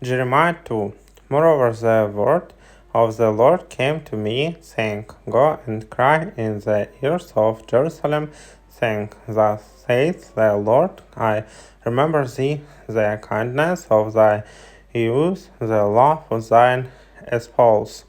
Jeremiah 2. Moreover, the word of the Lord came to me, saying, Go and cry in the ears of Jerusalem, saying, Thus saith the Lord, I remember thee, the kindness of thy youth, the love of thine espouse.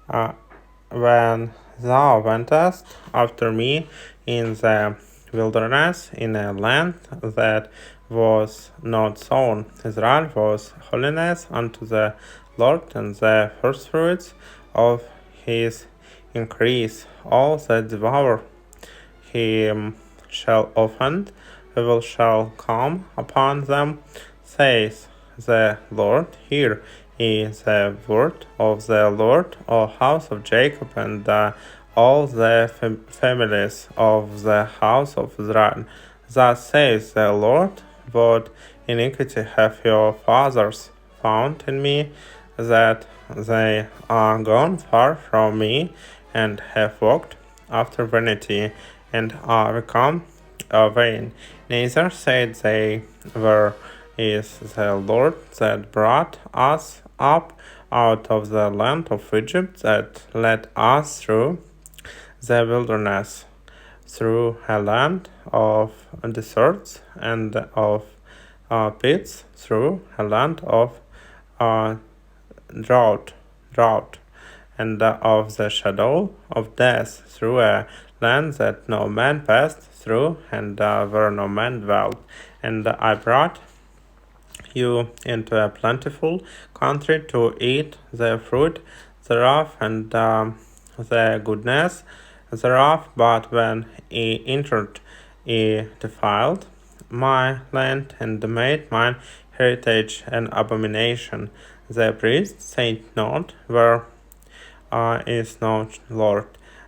When thou wentest after me in the wilderness, in a land that was not sown, Israel was holiness unto the Lord, and the firstfruits of his increase. All that devour him shall offend, evil shall come upon them, saith the Lord. Hear ye the word of the Lord, O house of Jacob, and all the families of the house of Israel. Thus saith the Lord, what iniquity have your fathers found in me, that they are gone far from me, and have walked after vanity, and are become vain. Neither said they, Where is the Lord that brought us up out of the land of Egypt, that led us through the wilderness, through a land of deserts and of pits, through a land of drought, and of the shadow of death, through a land that no man passed through, and where no man dwelt. And I brought you into a plentiful country to eat the fruit thereof, and the goodness thereof. But when ye entered, ye defiled my land, and made mine heritage an abomination. The priests said not, Where is no Lord,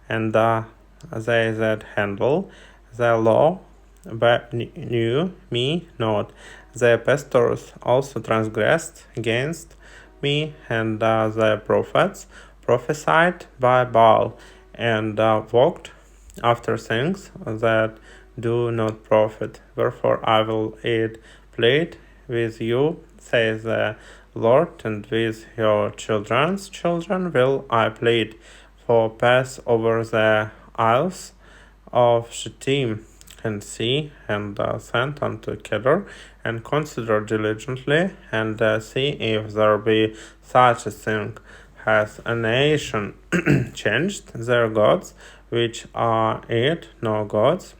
and they that handle the law but knew me not. The pastors also transgressed against me, and the prophets prophesied by Baal, and walked after things that do not profit. Wherefore I will plead with you, says the Lord, and with your children's children will I plead, for pass over the isles of Shittim, and see, and send unto Kedar, and consider diligently, and see if there be such a thing. Has a nation changed their gods, which are it no gods?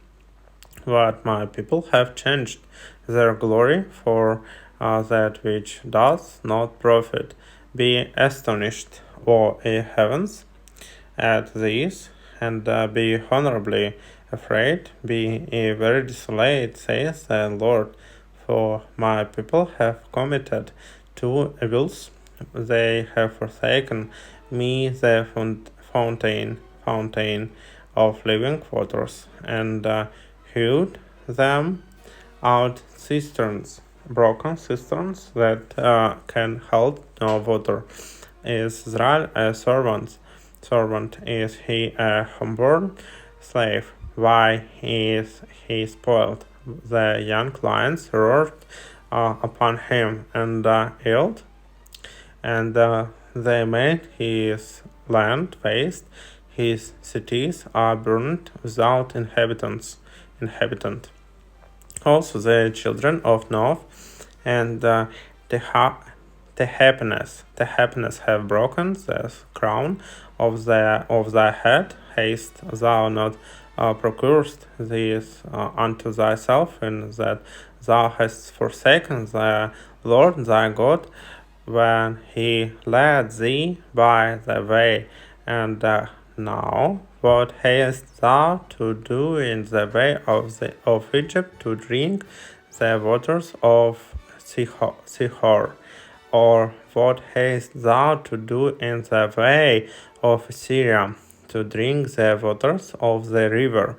But my people have changed their glory for that which doth not profit. Be astonished, O ye heavens, at this, and be honorably afraid. Be ye very desolate, saith the Lord, for my people have committed two evils. They have forsaken me, the fountain of living waters, and hewed them out cisterns, broken cisterns that can hold no water. Is Israel a servant? Is he a homeborn slave? Why is he spoiled? The young lions roared upon him and yelled, and they made his land waste. His cities are burned without inhabitant. Also the children of Noah and the happiness have broken the crown of thy head. Haste thou not procurest this unto thyself, in that thou hast forsaken the Lord thy God, when he led thee by the way. And now what hast thou to do in the way of Egypt, to drink the waters of Sihor? Or what hast thou to do in the way of Syria, to drink the waters of the river?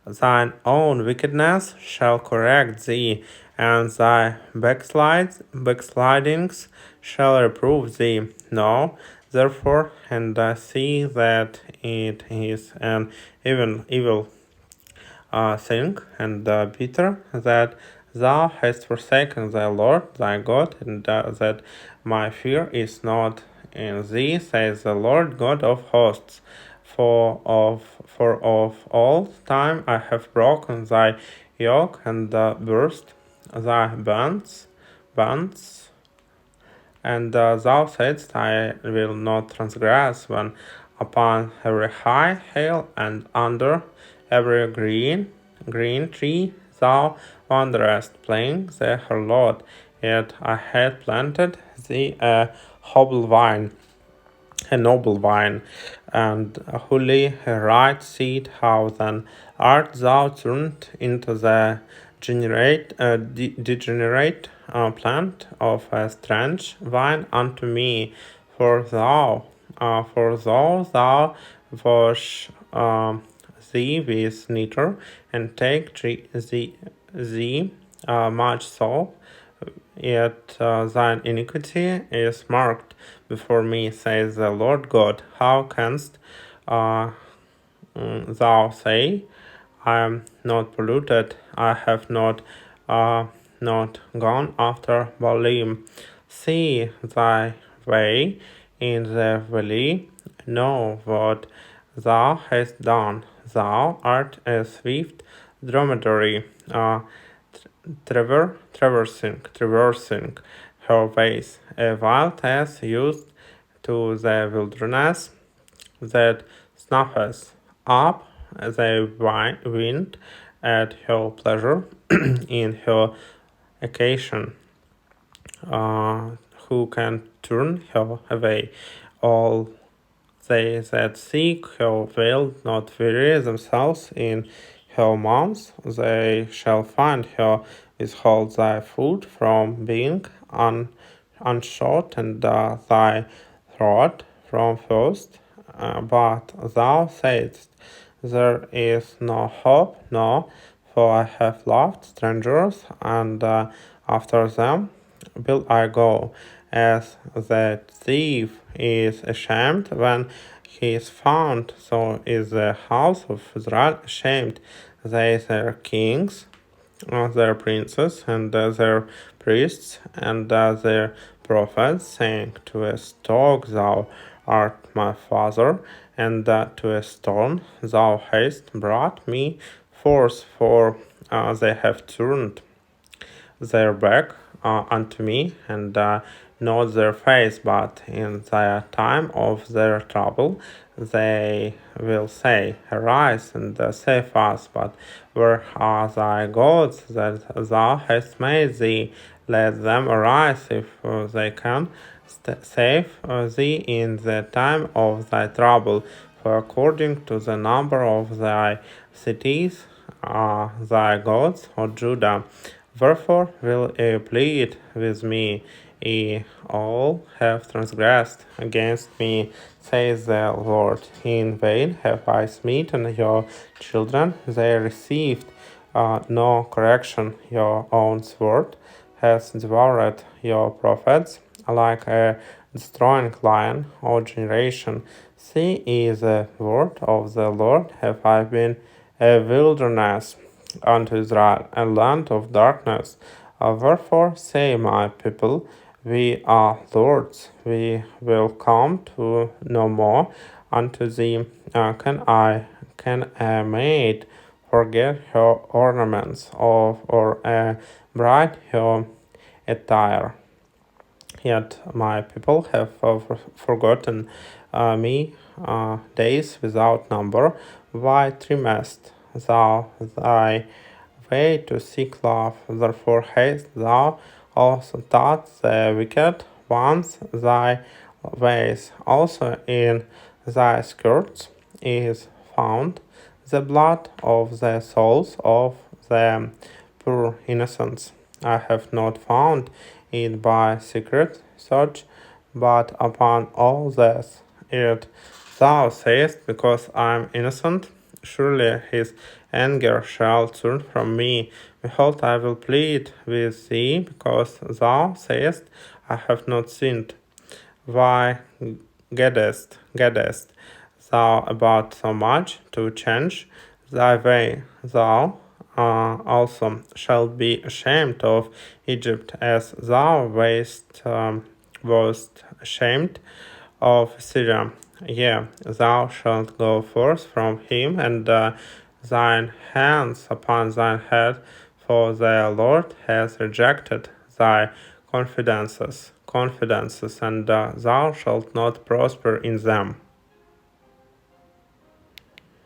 Thine own wickedness shall correct thee, and thy backslidings shall reprove thee. No, therefore, and see that it is an evil thing, and bitter, that Thou hast forsaken the Lord thy God, and that my fear is not in thee, says the Lord God of hosts. For of all time I have broken thy yoke and burst thy bands, and thou saidst, I will not transgress when upon every high hill and under every green tree thou wanderest, playing the harlot. Yet I had planted thee a noble vine, and a holy right seed. How then art thou turned into the degenerate plant of a strange vine unto me? For thou wash thee with neither, and take thee much soap, yet thine iniquity is marked before me, says the Lord God. How canst thou say, I am not polluted, I have not gone after Baalim? See thy way in the valley, know what thou hast done. Thou art a swift dromedary, traversing her ways, a wild ass used to the wilderness that snuffs up the wind at her pleasure in her occasion. Who can turn her away? All they that seek her will not weary themselves in her mouths. They shall find her. Withhold thy foot from being unshot, and thy throat from thirst. But thou sayest, there is no hope, no, for I have loved strangers, and after them will I go, as the thief is ashamed when he is found, so is the house of Israel ashamed. They, their kings, their princes, and their priests, and their prophets, saying, to a stone thou art my father, and to a stone thou hast brought me forth, for they have turned their back unto me, and not their face, but in the time of their trouble they will say, arise and save us. But where are thy gods that thou hast made thee? Let them arise if they can save thee in the time of thy trouble. For according to the number of thy cities are thy gods, O Judah. Wherefore will ye plead with me? Ye all have transgressed against me, says the Lord. In vain have I smitten your children, they received no correction. Your own sword has devoured your prophets like a destroying lion, O generation. See, is the word of the Lord, have I been a wilderness unto Israel, a land of darkness. Wherefore say my people, we are lords, we will come to no more unto thee. Can a maid forget her ornaments, or a bride her attire? Yet my people have forgotten me days without number. Why trimmest thou thy way to seek love? Therefore hast thou also taught the wicked ones thy ways. Also in thy skirts is found the blood of the souls of the poor innocents. I have not found it by secret search, but upon all this it thou sayest, because I am innocent, surely his anger shall turn from me. Behold, I will plead with thee, because thou sayest, I have not sinned. Why gettest thou about so much to change thy way? Thou also shalt be ashamed of Egypt, as thou wast ashamed of Syria. Yea, thou shalt go forth from him, and thine hands upon thine head, for the Lord has rejected thy confidences, and thou shalt not prosper in them.